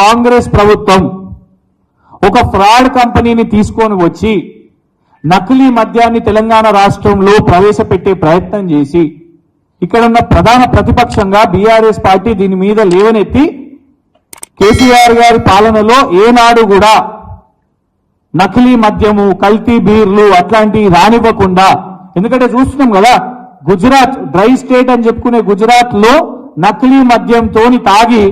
కాంగ్రెస్ ప్రభుత్వం ఒక ఫ్రాడ్ కంపెనీని తీసుకొని వచ్చి నకిలీ మద్యాన్ని తెలంగాణ రాష్ట్రంలో ప్రవేశపెట్టే ప్రయత్నం చేసి ఇక్కడ ఉన్న ప్రధాన ప్రతిపక్షంగా బీఆర్ఎస్ పార్టీ దీని మీద లేవనెత్తి కేసీఆర్ గారి పాలనలో ఏనాడు కూడా నకిలీ మద్యము కల్తీ బీర్లు అట్లాంటివి రానివ్వకుండా, ఎందుకంటే చూస్తున్నాం కదా గుజరాత్ డ్రై స్టేట్ అని చెప్పుకునే గుజరాత్ లో నకిలీ మద్యంతో తాగి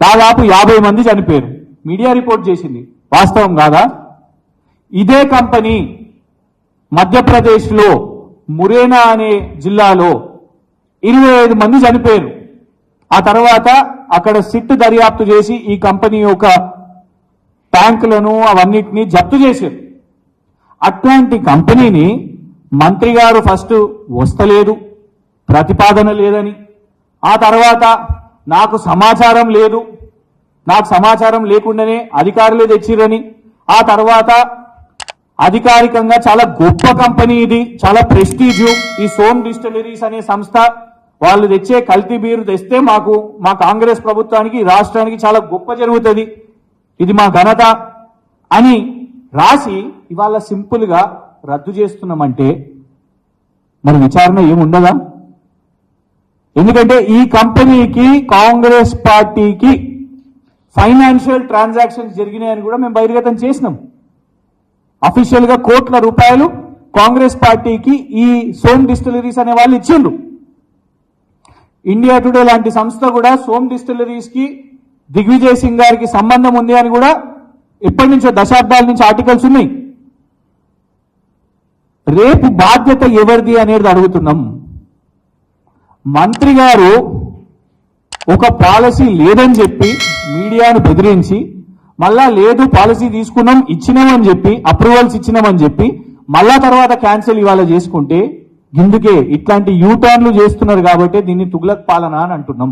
దాదాపు 50 మంది చనిపోయారు. మీడియా రిపోర్ట్ చేసింది, వాస్తవం కాదా? ఇదే కంపెనీ మధ్యప్రదేశ్ లో మురేనా అనే జిల్లాలో 25 మంది చనిపోయారు. ఆ తర్వాత అక్కడ సిట్ దర్యాప్తు చేసి ఈ కంపెనీ యొక్క ట్యాంకులను అవన్నిటినీ జప్తు చేశారు. అట్లాంటి కంపెనీని మంత్రి గారు ఫస్ట్ వస్తలేదు, ప్రతిపాదన లేదని, ఆ తర్వాత నాకు సమాచారం లేదు, నాకు సమాచారం లేకుండానే అధికారులే తెచ్చిరని, ఆ తర్వాత అధికారికంగా చాలా గొప్ప కంపెనీ ఇది, చాలా ప్రెస్టీజ్, ఈ సోమ్ డిస్టిలరీస్ అనే సంస్థ వాళ్ళు తెచ్చే కల్తీ బీరు తెస్తే మా కాంగ్రెస్ ప్రభుత్వానికి రాష్ట్రానికి చాలా గొప్ప జరుగుతుంది, ఇది మా ఘనత అని రాసి ఇవాళ సింపుల్ గా రద్దు చేస్తున్నామంటే మరి విచారణ ఏముండదా? ఎందుకంటే ఈ కంపెనీకి కాంగ్రెస్ పార్టీకి ఫైనాన్షియల్ ట్రాన్సాక్షన్స్ జరిగినాయని కూడా మేము బహిర్గతం చేసినాం. అఫీషియల్ గా కోట్ల రూపాయలు కాంగ్రెస్ పార్టీకి ఈ సోమ్ డిస్టిలరీస్ అనే వాళ్ళు ఇచ్చిండ్రు. ఇండియా టుడే లాంటి సంస్థ కూడా సోమ్ డిస్టిలరీస్ కి దిగ్విజయ్ సింగ్ గారికి సంబంధం ఉంది అని కూడా ఎప్పటి నుంచో దశాబ్దాల నుంచి ఆర్టికల్స్ ఉన్నాయి. రేపు బాధ్యత ఎవరిది అనేది అడుగుతున్నాం. మంత్రి గారు ఒక పాలసీ లేదని చెప్పి మీడియాను బెదిరించి మళ్ళా లేదు పాలసీ తీసుకున్నాం ఇచ్చినామని చెప్పి అప్రూవల్స్ ఇచ్చినామని చెప్పి మళ్ళా తర్వాత క్యాన్సిల్ ఇవాళ చేసుకుంటే ఇందుకే ఇట్లాంటి యూటర్న్లు చేస్తున్నారు కాబట్టి దీన్ని తుగ్లక్ పాలన అని అంటున్నాం.